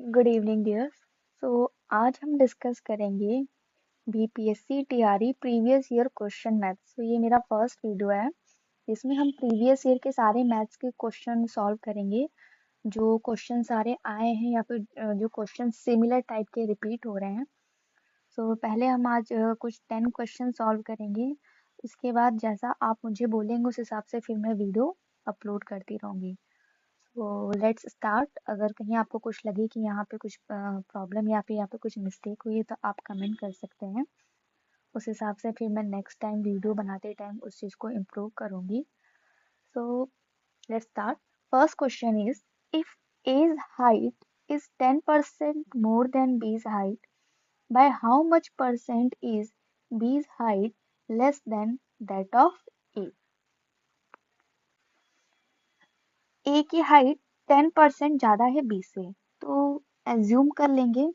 Good evening dears. आज हम discuss करेंगे BPSC TRE previous year question maths. ये मेरा फर्स्ट वीडियो है। इसमें हम प्रीवियस ईयर के सारे मैथ्स के क्वेश्चन सॉल्व करेंगे। जो क्वेश्चन सारे आए हैं या फिर जो क्वेश्चन सिमिलर टाइप के रिपीट हो रहे हैं। पहले हम आज कुछ 10 क्वेश्चन सॉल्व करेंगे। उसके बाद जैसा आप मुझे बोलेंगे उस हिसाब से फिर मैं वीडियो अपलोड करती रहूँगी। तो लेट्स स्टार्ट। अगर कहीं आपको कुछ लगे कि यहाँ पे कुछ प्रॉब्लम या फिर यहाँ पे कुछ मिस्टेक हुई है तो आप कमेंट कर सकते हैं। उस हिसाब से फिर मैं नेक्स्ट टाइम वीडियो बनाते टाइम उस चीज़ को इम्प्रूव करूँगी। So let's start. First question is, if A's height is 10% more than B's height, by how much percent is B's height less than that of A? ए की height 10% ज्यादा है B से, तो assume कर लेंगे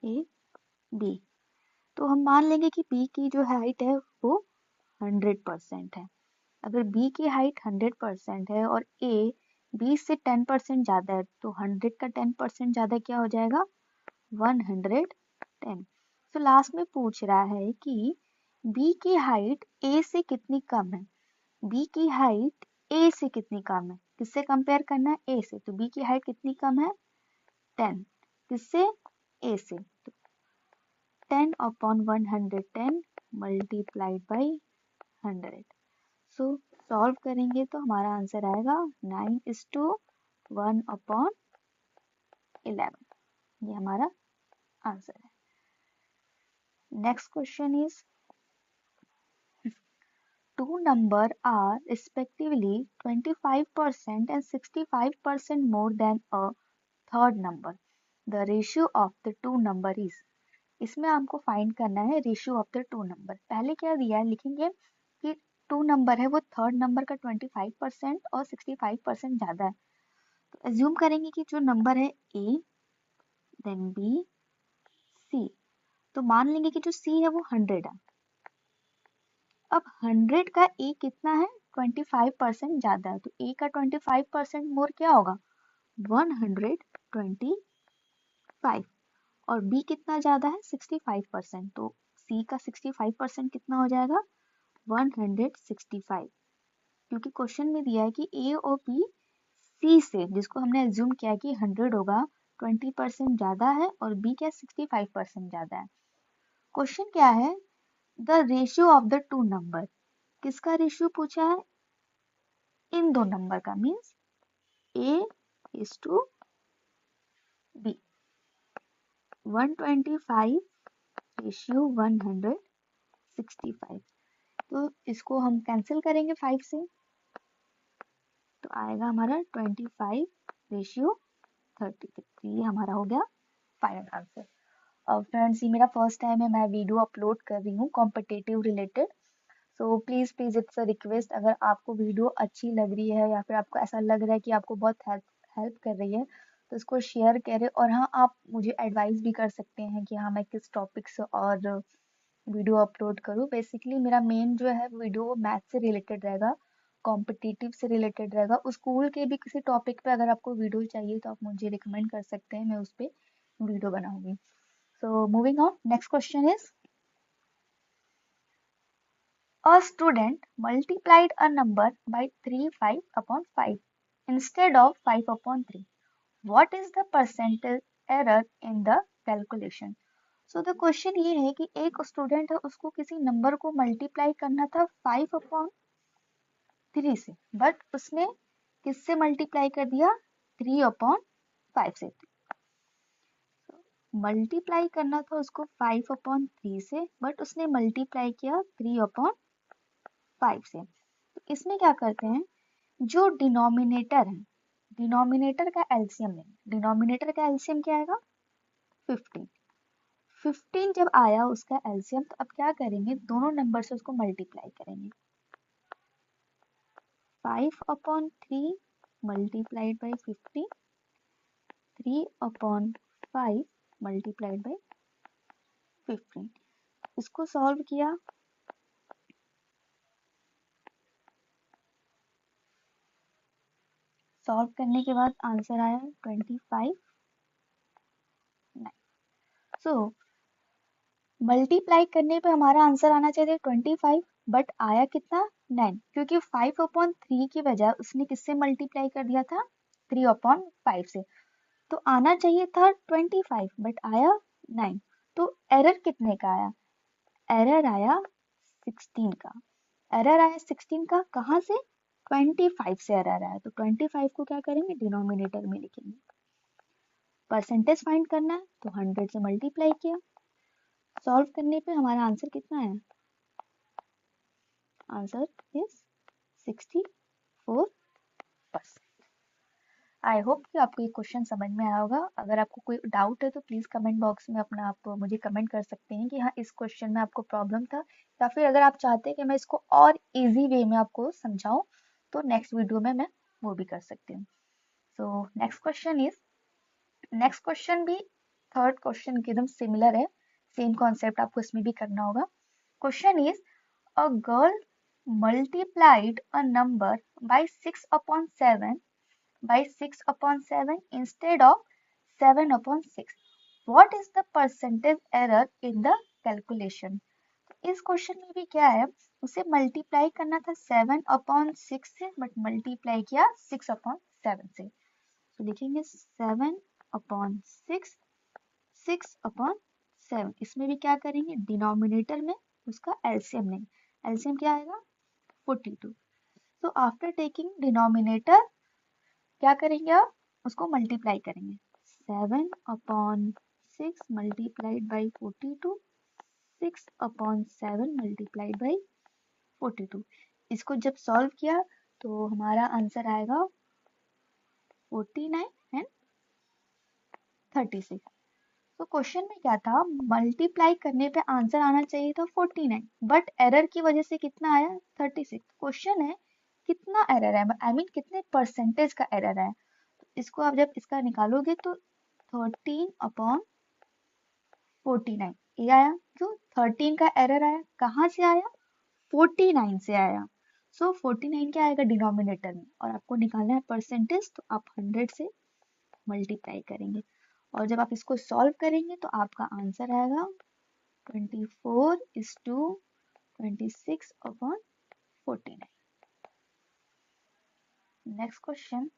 ए बी। तो हम मान लेंगे कि बी की जो हाइट है वो 100% है। अगर बी की हाइट 100% है और ए बी से 10% ज्यादा है तो 100 का 10% ज्यादा क्या हो जाएगा? 110। तो लास्ट में पूछ रहा है कि बी की हाइट ए से कितनी कम है। बी की हाइट ए से कितनी कम है, किससे कंपेयर करना है? ए से। तो बी की हाइट कितनी कम है? 10। किससे? ए से। तो 10 upon 110 multiplied by 100। So solve करेंगे तो हमारा आंसर आएगा 9:1 अपॉन 11। ये हमारा आंसर है। Next question is, two numbers are respectively 25% and 65% more than a third number. The ratio of the two number is। इसमें आपको फाइंड करना है ratio of the two number. पहले क्या दिया है, लिखेंगे कि टू नंबर है वो थर्ड नंबर का 25% और 65% ज्यादा है। तो एज्यूम करेंगे कि जो नंबर है ए, देन बी, सी। तो मान लेंगे कि जो सी है वो 100 है। अब 100 का ए कितना है? 25% ज्यादा है, तो ए का 25% मोर क्या होगा? 125। और बी कितना ज्यादा है? 65%। तो सी का 65% कितना हो जाएगा? 165। क्योंकि क्वेश्चन में दिया है कि ए और बी सी से, जिसको हमने एज्यूम किया कि 100 होगा, 20% ज्यादा है और बी क्या 65% ज्यादा है। क्वेश्चन क्या है? The ratio of the two number. किसका रेशियो पूछा है? इन दो नंबर का, means A is to B. 125 ratio 165। तो इसको हम कैंसिल करेंगे 5 से, तो आएगा हमारा 25 रेशियो 33। ये हमारा हो गया फाइनल आंसर। अब फ्रेंड्स, ये मेरा फर्स्ट टाइम है मैं वीडियो अपलोड कर रही हूँ competitive related. So please please it's a request, अगर आपको वीडियो अच्छी लग रही है या फिर आपको ऐसा लग रहा है कि आपको बहुत हेल्प कर रही है तो इसको शेयर करें। और हाँ, आप मुझे एडवाइस भी कर सकते हैं कि हाँ मैं किस टॉपिक से और वीडियो अपलोड करूँ। बेसिकली मेरा मेन जो है वीडियो वो मैथ से रिलेटेड रहेगा, कॉम्पिटिटिव से रिलेटेड रहेगा। उस स्कूल के भी किसी टॉपिक पे अगर आपको वीडियो चाहिए तो आप मुझे रिकमेंड कर सकते हैं, मैं उस पर वीडियो बनाऊंगी। So moving on, next question is, a student multiplied a number by 3 5 upon 5 instead of 5 upon 3. What is the percentage error in the calculation? So the question ये है कि एक स्टूडेंट है, उसको किसी नंबर को मल्टीप्लाई करना था 5 अपॉन 3 से, बट उसने किससे मल्टीप्लाई कर दिया? 3 अपॉन 5 से। मल्टीप्लाई करना था उसको 5 अपॉन 3 से, बट उसने मल्टीप्लाई किया 3 अपॉन 5 से। तो इसमें क्या करते हैं, जो डिनोमिनेटर है, डिनोमिनेटर का एलसीएम लेंगे। डिनोमिनेटर का एलसीएम क्या आएगा? 15। 15 जब आया उसका एलसीएम, तो अब क्या करेंगे, दोनों नंबर से उसको मल्टीप्लाई करेंगे। 5 upon 3 multiplied by 15, 3 upon 5 multiplied by 15। इसको सॉल्व किया, सॉल्व करने के बाद आंसर आया 25 9। सो मल्टीप्लाई करने पे हमारा आंसर आना चाहिए 25, बट आया कितना 9, क्योंकि 5/3 की बजाय उसने किससे मल्टीप्लाई कर दिया था 3/5 से। तो आना चाहिए था 25 बट आया 9। तो एरर कितने का आया? एरर आया 16 का। एरर आया 16 का, कहाँ से? 25 से एरर आया। तो 25 को क्या करेंगे, डिनोमिनेटर में लिखेंगे। परसेंटेज फाइंड करना है तो 100 से मल्टीप्लाई किया। सॉल्व करने पे हमारा आंसर कितना है? Answer is 64%। आई होप कि आपको ये क्वेश्चन समझ में आया होगा। अगर आपको कोई डाउट है तो प्लीज कमेंट बॉक्स में अपना आप मुझे कमेंट कर सकते हैं कि हाँ इस क्वेश्चन में आपको प्रॉब्लम था, या फिर अगर आप चाहते हैं कि मैं इसको और इजी वे में आपको समझाऊं तो नेक्स्ट वीडियो में मैं वो भी कर सकती हूँ। सो नेक्स्ट क्वेश्चन भी थर्ड क्वेश्चन के एकदम सिमिलर है, सेम कॉन्सेप्ट आपको इसमें भी करना होगा। Question is a girl multiplied a number by 6/7 instead of 7/6. What is the percentage error in the calculation? इस क्वेश्चन में भी क्या है, उसे मल्टीप्लाई करना था 7/6 से, बट मल्टीप्लाई किया 6/7 से। तो लिखेंगे 7/6 6/7। इसमें भी क्या करेंगे, डिनोमिनेटर में उसका एलसीएम लेंगे। एलसीएम क्या आएगा 42। तो आफ्टर टेकिंग डिनोमिनेटर क्या करेंगे, आप उसको मल्टीप्लाई करेंगे। 7/6 मल्टीप्लाइड बाई 42, 6/7 मल्टीप्लाइड बाई 42। इसको जब सॉल्व किया तो हमारा आंसर आएगा 49 एंड 36। तो क्वेश्चन में क्या था, मल्टीप्लाई करने पे आंसर आना चाहिए था 49, बट एरर की वजह से कितना आया 36। क्वेश्चन है कितना एरर है, आई मीन कितने परसेंटेज का एरर है। तो इसको आप जब इसका निकालोगे तो 13/49 ये आया। क्यों 13 का एरर आया, कहाँ से आया 49 से आया। सो 49 क्या आएगा डिनोमिनेटर में, और आपको निकालना है परसेंटेज, तो आप 100 से मल्टीप्लाई करेंगे। और जब आप इसको सॉल्व करेंगे तो आपका आंसर आएगा 24:26/49। Next question,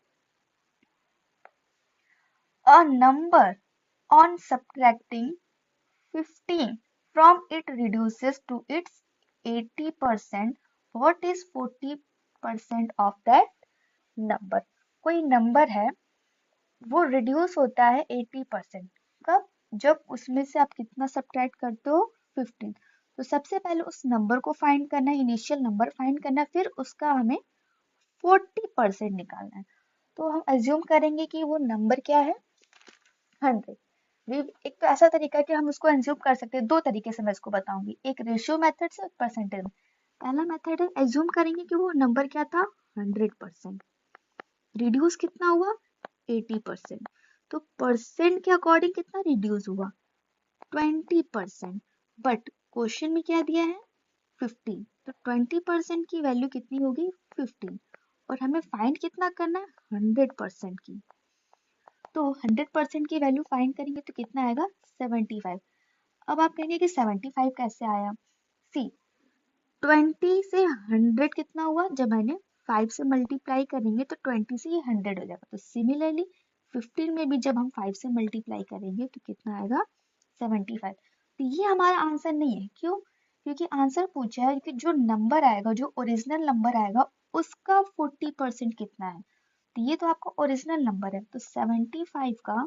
a number on subtracting 15 from it reduces to its 80%. What is 40% of that number? कोई नंबर है वो रिड्यूस होता है 80%। कब? जब उसमें से आप कितना सब्ट्रैक्ट करते हो 15। तो सबसे पहले उस नंबर को फाइंड करना है, इनिशियल नंबर फाइंड करना है, फिर उसका हमें 40% निकालना है। तो हम एज्यूम करेंगे कि वो नंबर क्या है 100। एक तो ऐसा तरीका है कि हम उसको एज्यूम कर सकते हैं, दो तरीके से मैं इसको बताऊंगी, एक रेशियो मेथड से, एक परसेंटेज। पहला मेथड है एज्यूम करेंगे कि वो नंबर क्या था 100%, रिड्यूस कितना हुआ 80%। तो परसेंट के अकॉर्डिंग कितना रिड्यूस हुआ 20%। बट क्वेश्चन में क्या दिया है 15, तो 20% की वैल्यू कितनी होगी 15, और हमें फाइंड कितना करना है 100% की। तो 100% की वैल्यू फाइंड करेंगे तो कितना आएगा 75। अब आप कहेंगे कि 75 कैसे आया, सी 20 से 100 कितना हुआ, जब मैंने 5 से मल्टीप्लाई करेंगे तो 20 से ये 100 हो जाएगा। तो सिमिलरली 15 में भी जब हम 5 से मल्टीप्लाई करेंगे तो कितना आएगा 75। तो ये हमारा आंसर नहीं है, क्यों? क्योंकि आंसर पूछा है कि जो नंबर आएगा, जो ओरिजिनल नंबर आएगा उसका 40% कितना है। तो ये तो आपका ओरिजिनल नंबर है, तो 75 का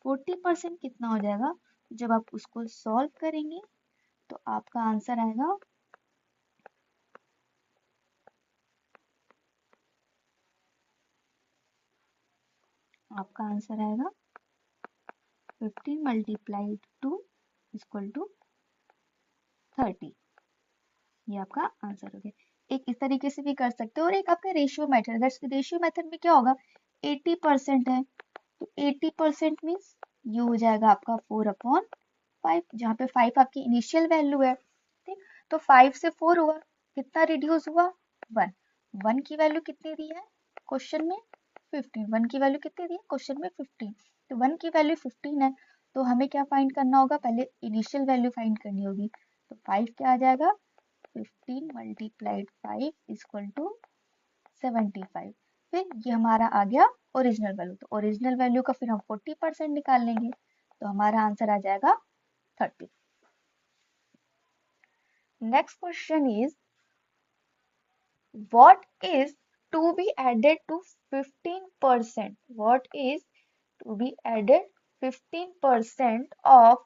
40% कितना हो जाएगा। जब आप उसको सॉल्व करेंगे तो आपका आंसर आएगा आपका आंसर आएगा 15 मल्टीप्लाइड 2 इक्वल टू 30। ये आपका आंसर हो गया। एक इस तरीके से भी कर सकते हो, और एक आपका रेशियो मेथड। अगर रेशियो मेथड में क्या होगा 80% है, तो 80% मीन्स ये हो जाएगा आपका 4/5, जहाँ पे 5 आपकी इनिशियल वैल्यू है। ठीक, तो 5 से 4 हुआ, कितना रिड्यूस हुआ 1। 1 की वैल्यू कितनी दी है क्वेश्चन में 15। 1 की वैल्यू कितनी दी है क्वेश्चन में 15, तो 1 की वैल्यू 15 है, तो हमें क्या फाइंड करना होगा, पहले इनिशियल वैल्यू फाइंड करनी होगी। तो 5 क्या आ जाएगा, 15 मल्टीप्लाइड 5 इक्वल टू 75। फिर ये हमारा आ गया ओरिजिनल वैल्यू, तो ओरिजिनल वैल्यू का फिर हम 40% निकाल लेंगे, तो हमारा आंसर आ जाएगा 30। Next question is what is to be added to 15%? What is to be added 15% of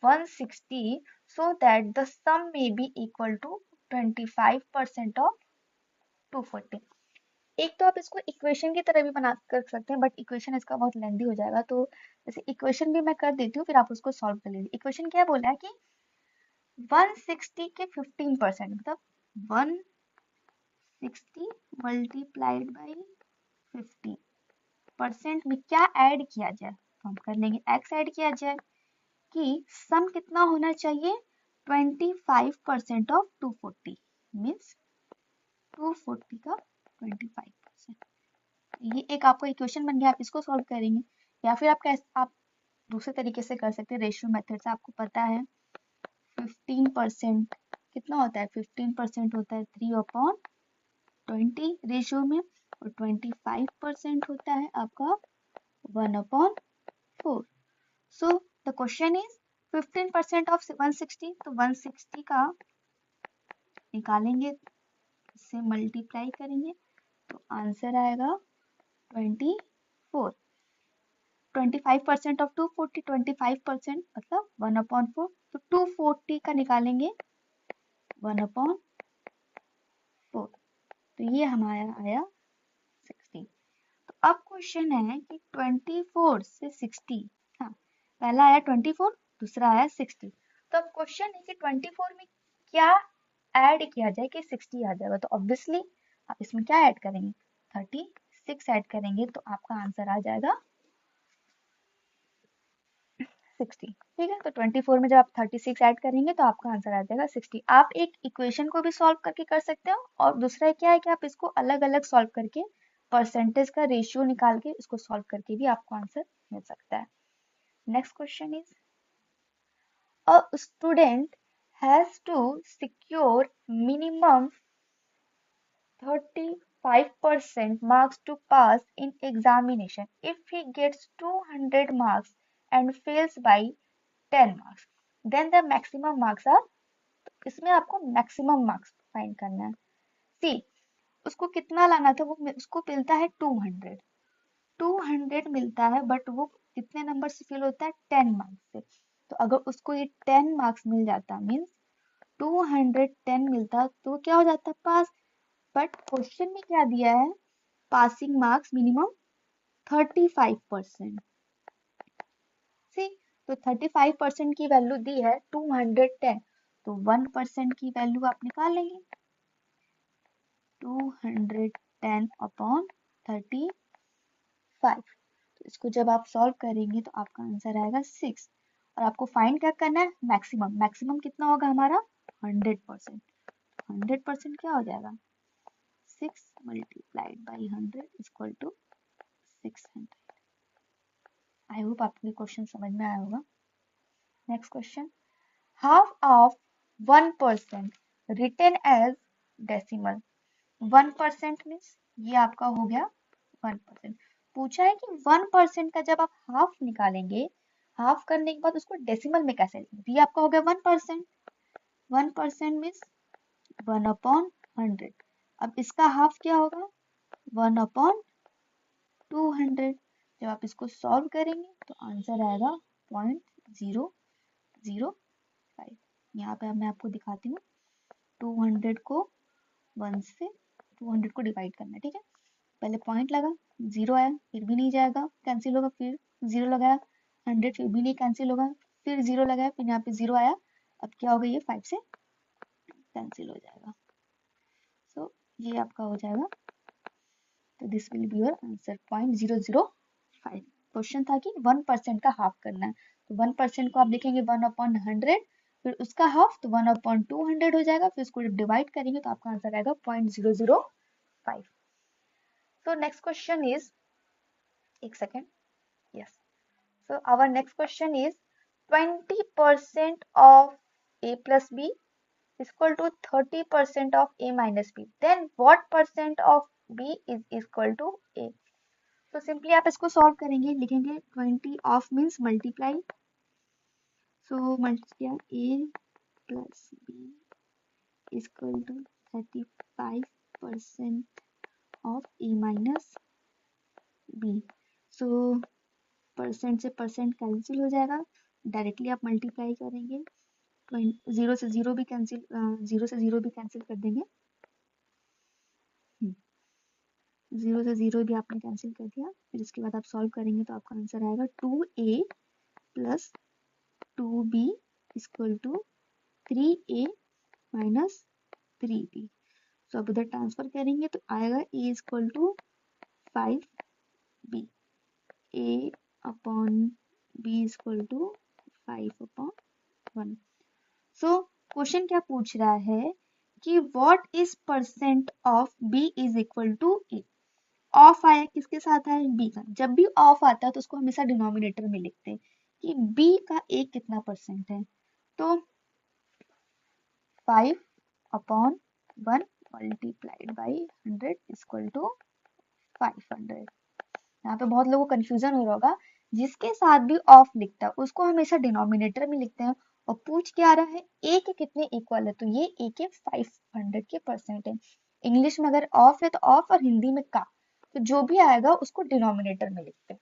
160 so that the sum may be equal to 25% of 240? एक तो आप इसको इक्वेशन की तरह भी बना कर सकते हैं, बट इक्वेशन इसका बहुत लेंदी हो जाएगा, तो जैसे इक्वेशन भी मैं कर देती हूँ, फिर आप उसको सॉल्व कर लीजिए। इक्वेशन क्या बोला है कि 160 के 15% मतलब 160 मल्टीप्लाइड बाई 50% में क्या ऐड किया जाए, तो हम कर लेंगे x ऐड किया जाए कि सम कितना होना चाहिए, 25% ऑफ 240 मीन्स 240 का 25%। ये एक आपको इक्वेशन बन गया, आप इसको सॉल्व करेंगे, या फिर आप दूसरे तरीके से कर सकते हैं, रेशियो मेथड से। आपको पता है 15% कितना होता है, 15% होता है 3/20 रेशियो में, और 25% होता है आपका 1/4। So the question is 15% of 160, तो 160 का निकालेंगे, इससे मल्टीप्लाई करेंगे, तो आंसर आएगा 24। 25% ऑफ 240, 25% मतलब 1/4, तो 240 का निकालेंगे 1/4, तो ये हमारा आया 60। तो अब क्वेश्चन है कि 24 से 60, हाँ पहला आया 24, दूसरा आया 60, तो अब क्वेश्चन है कि 24 में क्या ऐड किया जाए कि 60 आ जाएगा, तो ऑब्वियसली आप इसमें क्या ऐड करेंगे, 36 ऐड करेंगे, तो आपका आंसर आ जाएगा 60। ठीक है, तो 24 में जब आप 36 ऐड करेंगे तो आपका आंसर आ जाएगा 60। आप एक इक्वेशन को भी सॉल्व करके कर सकते हो, और दूसरा क्या है कि आप इसको अलग अलग सॉल्व करके परसेंटेज का रेशियो निकाल के इसको सॉल्व करके भी आपको आंसर मिल सकता है। Next question is a student has to secure minimum 35% marks to pass in examination. If he gets 200 marks and fails by 10 marks, then the maximum marks are, इसमें आपको मैक्सिमम मार्क्स फाइंड करना है। सी उसको कितना लाना था, वो उसको मिलता है 200 मिलता है, बट वो कितने नंबर से फेल होता है, 10 मार्क्स से। तो अगर उसको ये 10 मार्क्स मिल जाता मीन्स 210 मिलता, तो क्या हो जाता, पास। बट क्वेश्चन में क्या दिया है, पासिंग मार्क्स मिनिमम 35%। सी तो 35% की वैल्यू दी है 210, तो 1% की वैल्यू आप निकाल लेंगे, 210/35। तो इसको जब आप सॉल्व करेंगे तो आपका आंसर आएगा 6, और आपको फाइंड क्या करना है, मैक्सिमम। मैक्सिमम कितना होगा हमारा 100%, 100% क्या हो जाएगा, 6 multiplied by 100 equal to 600। I hope आपको ये क्वेश्चन समझ में आया होगा। Next question, half of 1% written as decimal। 1% means ये आपका हो गया 1%। पूछा है कि 1% का जब आप हाफ निकालेंगे, हाफ करने के बाद उसको डेसिमल में कैसे लिखेंगे, ये आपका हो गया 1%। 1% मीन्स 1/100। अब इसका हाफ क्या होगा, 1/200। जब आप इसको सॉल्व करेंगे तो आंसर आएगा 0.005। यहाँ पे मैं आपको दिखाती हूँ, 200 को 1 से 200 को डिवाइड करना है। ठीक है, पहले पॉइंट लगा, 0 आया, फिर भी नहीं जाएगा, कैंसिल होगा, फिर 0 लगाया, 100 फिर भी नहीं कैंसिल होगा, फिर 0 लगाया, फिर यहाँ पे 0 आया, अब क्या होगा, ये 5 से कैंसिल हो जाएगा। सो ये आपका हो जाएगा, तो this will be your answer 0.005। Question था कि 1% का हाफ करना है, तो 1% को आप लिखेंगे 1/100, फिर उसका हाफ तो 1/200 हो जाएगा, फिर उसको डिवाइड करेंगे तो आपका आंसर आएगा 0.005। So next question is एक second. Yes. So our next question is 20% of A plus B is equal to 30% of A minus B. Then what percent of B is equal to A? तो simply आप इसको solve करेंगे, लिखेंगे 20 of means multiply, so multiply A plus B is equal to 35% of A minus B. So percent से percent cancel हो जाएगा, directly आप multiply करेंगे, जीरो से जीरो भी कैंसिल, जीरो से जीरो भी कैंसिल कर देंगे, जीरो से जीरो भी आपने कैंसिल कर दिया. फिर इसके बाद आप सॉल्व करेंगे तो आपका आंसर आएगा 2A plus 2B equal to 3A minus 3B. So अब उधर ट्रांसफर करेंगे तो आएगा A equal to 5B, A upon B equal to 5 upon 1. So question क्या पूछ रहा है कि what is percent of B is equal to A. Of आया किसके साथ आया, B का. जब भी ऑफ आता है तो उसको हमेशा डिनोमिनेटर में लिखते हैं कि B का A कितना परसेंट है. तो 5 upon 1 multiplied by 100 equal to 500. यहाँ पे बहुत लोगों को कंफ्यूजन हो रहा होगा, जिसके साथ भी ऑफ लिखता है उसको हमेशा डिनोमिनेटर में लिखते हैं. और पूछ क्या रहा है, ए के कितने इक्वल है, तो ये ए के 500 के परसेंट है. इंग्लिश में अगर ऑफ है तो ऑफ, और हिंदी में का, तो जो भी आएगा उसको डिनोमिनेटर में लिखते हैं.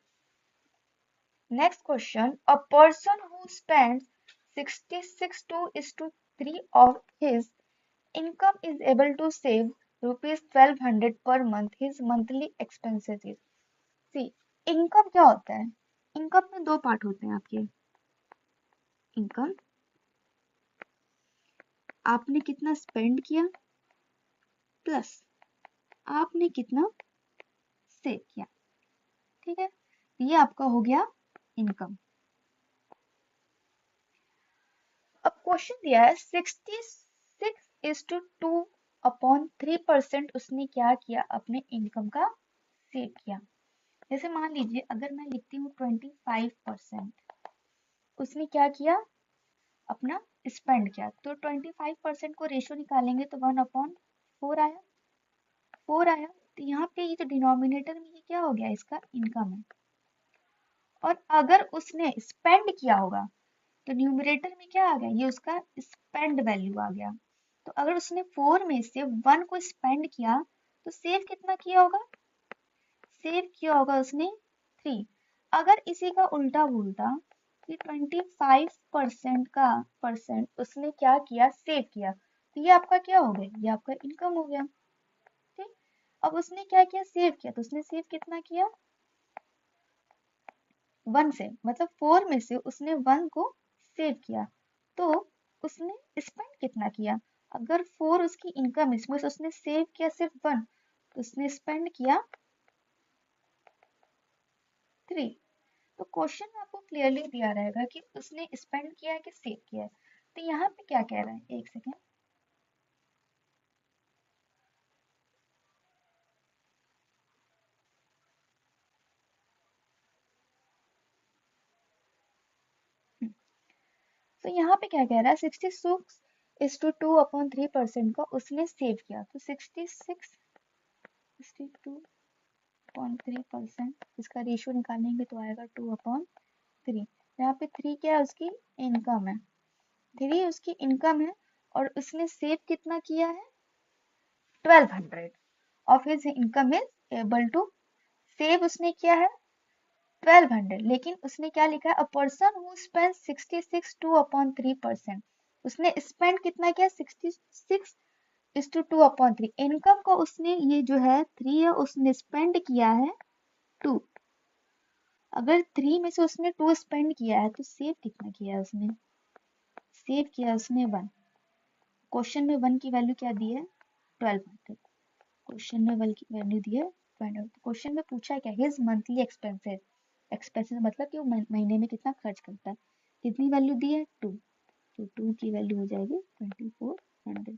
Next question, a person who spends 66:3 of his income is able to save rupees 1200 per month. His monthly expenses is. See, income क्या होता है, इनकम में दो पार्ट होते हैं आपके. इनकम आपने कितना स्पेंड किया प्लस आपने कितना सेव किया. ठीक है, ये आपका हो गया इनकम. अब क्वेश्चन दिया है 66:2/3% उसने क्या किया, अपने इनकम का सेव किया. जैसे मान लीजिए अगर मैं लिखती हूँ 25%, उसने क्या किया, अपना स्पेंड किया. तो 25% को रेशो निकालेंगे तो 1/4 आया, 4 आया. तो यहाँ पे ये जो डिनोमिनेटर में ये क्या हो गया, इसका इनकम है. और अगर उसने स्पेंड किया होगा तो न्यूमरेटर में क्या आ गया, ये उसका स्पेंड वैल्यू आ गया. तो अगर उसने 4 में से 1 को स्पेंड किया तो सेव कितना किया होगा, सेव किया होगा उसने 3. अगर इसी का उल्टा बोलता कि 25% का परसेंट उसने क्या किया, सेव किया, तो ये आपका क्या हो गया, ये आपका इनकम हो गया. ठीक, अब उसने क्या किया, सेव किया, तो उसने सेव कितना किया, 1 से, मतलब 4 में से उसने 1 को सेव किया, तो उसने स्पेंड कितना किया. अगर 4 उसकी इनकम, इसमें से उसने सेव किया सिर्फ 1, तो उसने स्पेंड किया 3. तो क्वेश्चन में आपको क्लियरली दिया रहेगा कि उसने स्पेंड किया है कि सेव किया है. तो यहाँ पे क्या कह रहा है, एक सेकेंड. तो यहाँ पे क्या कह रहा है, 66:2/3% का उसने सेव किया. तो 66:2/3%, इसका रेशियो निकालेंगे तो आएगा 2/3. यहाँ पे 3 क्या है, उसकी इनकम है, 3 उसकी इनकम है. और उसने सेव कितना किया है, 1200 of his income is able to save. उसने किया है 1200, लेकिन उसने क्या लिखा है, अ पर्सन हु स्पेंड 66:2/3%. उसने स्पेंड कितना किया, 66:2/3. इनकम को उसने, ये जो है 3 है, उसने स्पेंड किया है 2. अगर 3 में से उसने 2 स्पेंड किया है तो सेव कितना किया है उसने, सेव किया उसने 1. क्वेश्चन में 1 की वैल्यू क्या दी है, 1200. क्वेश्चन में 1 की वैल्यू दी है 1200. क्वेश्चन में पूछा क्या, हिज मंथली एक्सपेंसेस. एक्सपेंसेस मतलब कि वो महीने में कितना खर्च करता है. कितनी वैल्यू दी है, 2. तो 2 की वैल्यू हो जाएगी 2400.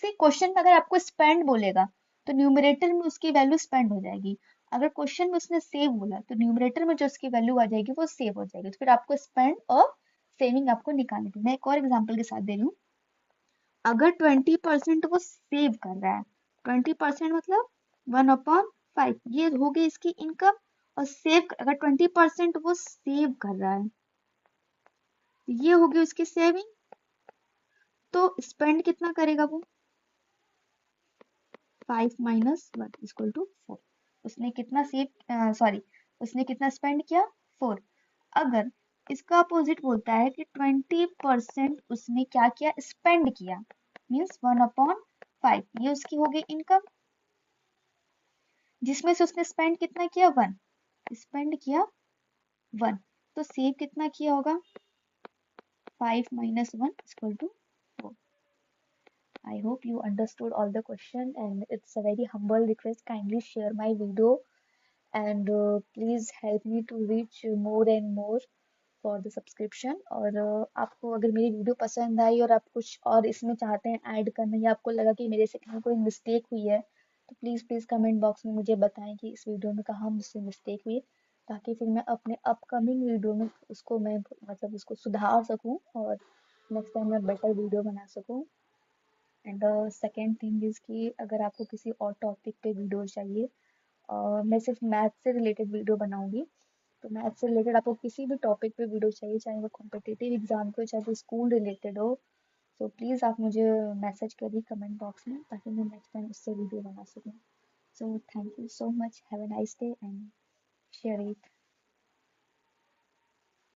से क्वेश्चन में अगर आपको स्पेंड बोलेगा तो न्यूमरेटर में उसकी वैल्यू स्पेंड हो जाएगी, अगर क्वेश्चन में उसने सेव बोला तो न्यूमरेटर में जो उसकी वैल्यू आ जाएगी वो सेव हो जाएगी, तो फिर आपको स्पेंड और सेविंग आपको निकालनी थी। मैं एक और एग्जांपल के साथ दे रही हूँ। अगर 20% वो सेव कर रहा है, 20% मतलब 1/5, ये हो गई इसकी इनकम। और सेव, अगर 20% वो सेव कर रहा है, ये होगी उसकी सेविंग। तो स्पेंड कितना करेगा वो? 5 माइनस 1 इक्वल टू 4। उसने कितना सेव, सॉरी, उसने कितना स्पेंड किया? 4। अगर इसका अपोजिट बोलता है कि 20% उसने क्या किया? स्पेंड किया, मीन्स 1/5, ये उसकी हो गई इनकम, जिसमें से उसने स्पेंड कितना किया? 1। स्पेंड किया 1, तो सेव कितना किया होगा? 5 minus 1 equal to 4। I hope you understood all the question, and it's a very humble request. Kindly share my video, and please help me to reach more and more for the subscription. और आपको अगर मेरी video पसंद आई और आप कुछ और इसमें चाहते हैं ऐड करना, या आपको लगा कि मेरे से कहीं कोई मिस्टेक हुई है, तो प्लीज़ प्लीज़ कमेंट बॉक्स में मुझे बताएं कि इस वीडियो में कहाँ मुझसे मिस्टेक हुई, ताकि फिर मैं अपने अपकमिंग वीडियो में उसको मैं मतलब उसको सुधार सकूं और नेक्स्ट टाइम मैं बेटर वीडियो बना सकूं। एंड सेकेंड थिंग इज़ कि अगर आपको किसी और टॉपिक पे वीडियो चाहिए, मैं सिर्फ मैथ से रिलेटेड वीडियो बनाऊंगी, तो मैथ से रिलेटेड आपको किसी भी टॉपिक पे वीडियो चाहिए, चाहे वो कॉम्पिटिटिव एग्जाम को, चाहे वो स्कूल रिलेटेड हो, तो प्लीज़ आप मुझे मैसेज करिए कमेंट बॉक्स में, ताकि मैं नेक्स्ट टाइम उससे वीडियो बना सकूँ। So thank you so much, have a nice day and share it.